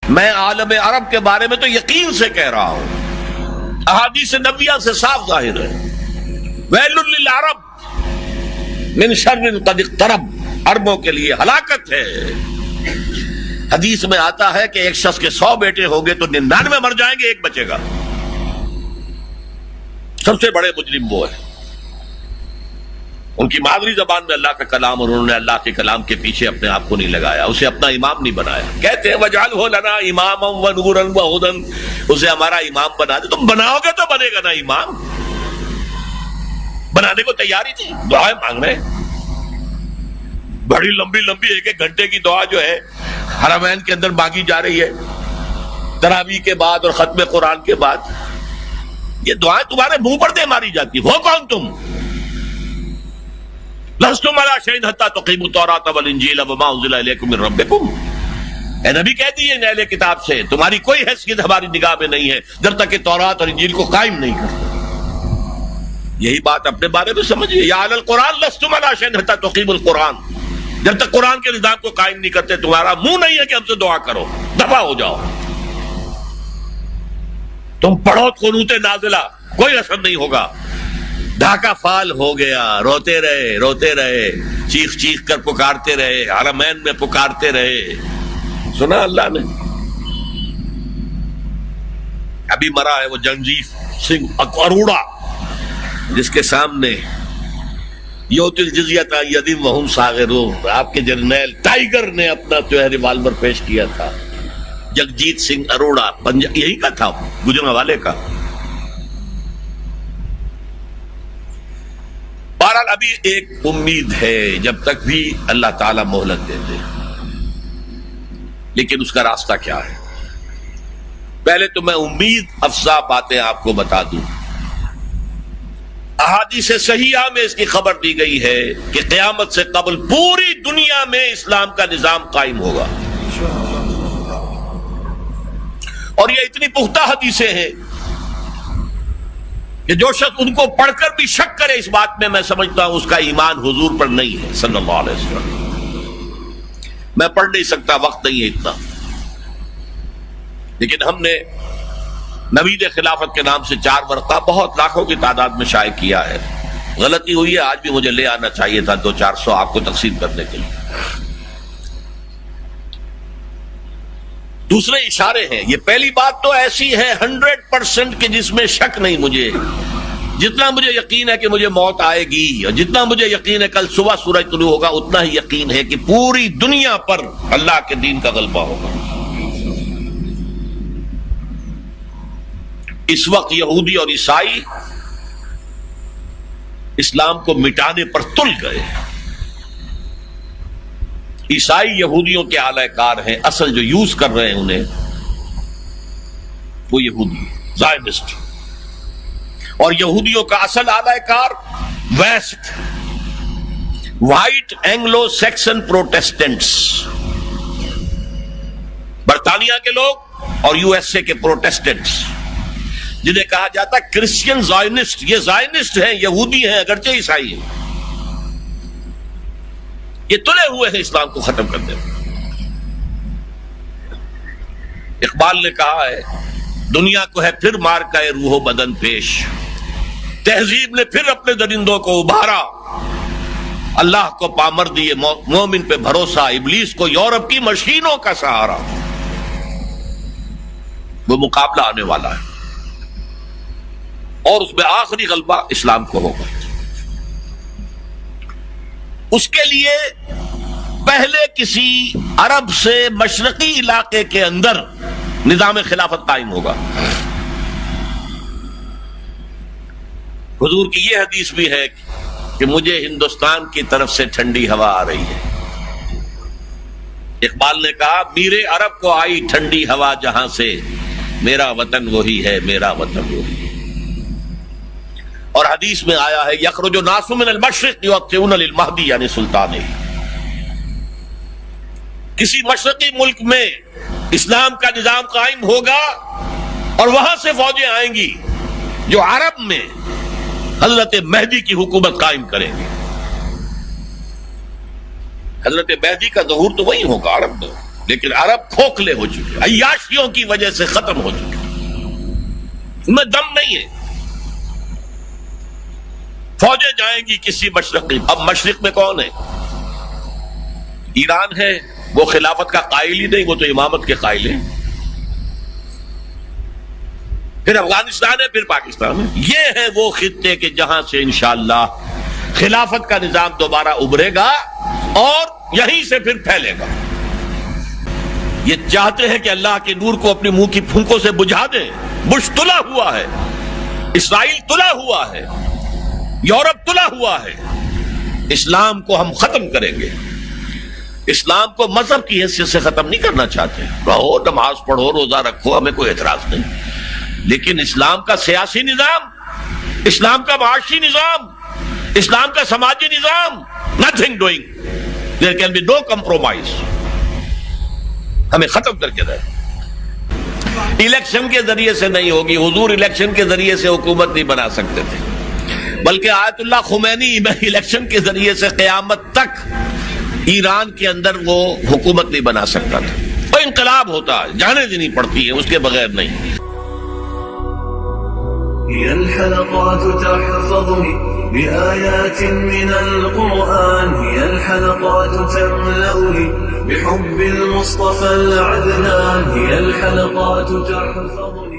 میں عالم عرب کے بارے میں تو یقین سے کہہ رہا ہوں، احادیث نبویہ سے صاف ظاہر ہے، ویل للعرب من شر قد اقترب، عربوں کے لیے ہلاکت ہے۔ حدیث میں آتا ہے کہ ایک شخص کے 100 بیٹے ہوں گے تو 99 مر جائیں گے، ایک بچے گا۔ سب سے بڑے مجرم وہ ہیں، ان کی مادری زبان میں اللہ کا کلام، اور انہوں نے اللہ کے کلام کے پیچھے اپنے آپ کو نہیں لگایا، اسے اپنا امام نہیں بنایا۔ کہتے ہیں وَاجْعَلْهُ لَنَا إِمَامًا وَنُورًا وَهُدًى، اسے ہمارا امام بنا دے۔ تم بناؤ گے تو بنے گا نا امام، بنانے کو تیاری تھی، دعائیں مانگ رہے ہیں بڑی لمبی لمبی، ایک ایک گھنٹے کی دعا جو ہے حرمین کے اندر مانگی جا رہی ہے، تراویح کے بعد اور ختم قرآن کے بعد۔ یہ دعائیں تمہارے منہ پر دے ماری جاتی، ہو کون تم؟ لستم علی شیء حتی تقیموا التوراۃ والانجیل وما انزل الیکم من ربکم، اے نبی کہہ دیے اہل کتاب سے تمہاری کوئی حیثیت ہماری نگاہ میں نہیں ہے جب تک کہ تورات اور انجیل کو قائم نہیں کرتے۔ یہی بات اپنے بارے میں سمجھیے، یا اہل القرآن لستم علی شیء حتی تقیموا القرآن، جب تک قرآن کے نظام کو قائم نہیں کرتے تمہارا منہ نہیں ہے کہ ہم سے دعا کرو، دفع ہو جاؤ۔ تم پڑھو قنوت نازلہ، کوئی اثر نہیں ہوگا۔ ڈھاکہ فال ہو گیا، روتے رہے روتے رہے، چیخ چیخ کر پکارتے رہے، حرمین میں پکارتے رہے، سنا اللہ نے۔ ابھی مرا ہے وہ جنجیت سنگھ اروڑا، جس کے سامنے یوت الجزیۃ عن ید وہم صاغرون، آپ کے جرنیل ٹائیگر نے اپنا جو ہے ریوالور پیش کیا تھا۔ جگجیت سنگھ اروڑا یہی کا تھا، گجرانوالے کا۔ بہرحال ابھی ایک امید ہے، جب تک بھی اللہ تعالیٰ مہلت دیتے، لیکن اس کا راستہ کیا ہے؟ پہلے تو میں امید افزا باتیں آپ کو بتا دوں۔ احادیث صحیحہ میں اس کی خبر دی گئی ہے کہ قیامت سے قبل پوری دنیا میں اسلام کا نظام قائم ہوگا، اور یہ اتنی پختہ حدیثیں ہیں کہ جو شخص ان کو پڑھ کر بھی شک کرے اس بات میں سمجھتا ہوں اس کا ایمان حضور پر نہیں ہے صلی اللہ علیہ وسلم۔ میں پڑھ نہیں سکتا، وقت نہیں ہے اتنا، لیکن ہم نے نوید خلافت کے نام سے 4 ورقہ بہت لاکھوں کی تعداد میں شائع کیا ہے۔ غلطی ہوئی ہے، آج بھی مجھے لے آنا چاہیے تھا 200-400 آپ کو تقسیم کرنے کے لیے۔ دوسرے اشارے ہیں، یہ پہلی بات تو ایسی ہے 100% کہ جس میں شک نہیں مجھے، جتنا مجھے یقین ہے کہ مجھے موت آئے گی، اور جتنا مجھے یقین ہے کل صبح سورج طلوع ہوگا، اتنا ہی یقین ہے کہ پوری دنیا پر اللہ کے دین کا غلبہ ہوگا۔ اس وقت یہودی اور عیسائی اسلام کو مٹانے پر تل گئے۔ عیسائی یہودیوں کے اعلی کار ہیں، اصل جو یوز کر رہے ہیں انہیں وہ یہودی زائنسٹ، اور یہودیوں کا اصل اعلی کار west, white Anglo Saxon Protestants, برطانیہ کے لوگ اور USA کے پروٹیسٹنٹس، جنہیں کہا جاتا ہے کرسچین زائنسٹ۔ یہ زائنسٹ ہیں، یہودی ہیں اگرچہ عیسائی ہیں، یہ تلے ہوئے ہیں اسلام کو ختم کرنے میں۔ اقبال نے کہا ہے دنیا کو ہے پھر مار کا روح و بدن پیش، تہذیب نے پھر اپنے درندوں کو ابھارا، اللہ کو پامر دیے مومن پہ بھروسہ، ابلیس کو یورپ کی مشینوں کا سہارا۔ وہ مقابلہ آنے والا ہے، اور اس میں آخری غلبہ اسلام کو ہوگا۔ اس کے لیے پہلے کسی عرب سے مشرقی علاقے کے اندر نظام خلافت قائم ہوگا۔ حضور کی یہ حدیث بھی ہے کہ مجھے ہندوستان کی طرف سے ٹھنڈی ہوا آ رہی ہے۔ اقبال نے کہا میرے عرب کو آئی ٹھنڈی ہوا جہاں سے، میرا وطن وہی ہے، میرا وطن وہی ہے۔ اور حدیث میں آیا ہے یخرج الناس من المشرق یؤطئون للمہدی یعنی سلطان۔ کسی مشرقی ملک میں اسلام کا نظام قائم ہوگا اور وہاں سے فوجیں آئیں گی جو عرب میں حضرت مہدی کی حکومت قائم کریں گے۔ حضرت مہدی کا ظہور تو وہی ہوگا عرب میں۔ لیکن عرب کھوکھلے ہو چکے، عیاشیوں کی وجہ سے ختم ہو چکے، ان میں دم نہیں ہے۔ فوجیں جائیں گی کسی مشرقی، اب مشرق میں کون ہے؟ ایران ہے، وہ خلافت کا قائل ہی نہیں، وہ تو امامت کے قائل ہیں۔ پھر افغانستان ہے، پھر پاکستان ہے۔ یہ ہے وہ خطے کہ جہاں سے انشاءاللہ خلافت کا نظام دوبارہ ابھرے گا اور یہیں سے پھر پھیلے گا۔ یہ چاہتے ہیں کہ اللہ کے نور کو اپنے منہ کی پھونکوں سے بجھا دیں۔ بش تلا ہوا ہے، اسرائیل تلا ہوا ہے، یورپ تلا ہوا ہے۔ اسلام کو ہم ختم کریں گے۔ اسلام کو مذہب کی حیثیت سے ختم نہیں کرنا چاہتے، رہو، نماز پڑھو، روزہ رکھو، ہمیں کوئی اعتراض نہیں، لیکن اسلام کا سیاسی نظام، اسلام کا معاشی نظام، اسلام کا سماجی نظام، nothing doing, there can be no compromise، ہمیں ختم کر کے رہے۔ الیکشن کے ذریعے سے نہیں ہوگی، حضور الیکشن کے ذریعے سے حکومت نہیں بنا سکتے تھے، بلکہ آیت اللہ خمینی الیکشن کے ذریعے سے قیامت تک ایران کے اندر وہ حکومت نہیں بنا سکتا تھا، وہ انقلاب ہوتا ہے، جانے دینی پڑتی ہے، اس کے بغیر نہیں۔ هي الحلقات تحفظني بآيات من القرآن، هي الحلقات تملأني بحب المصطفى العدنان، هي الحلقات تحفظني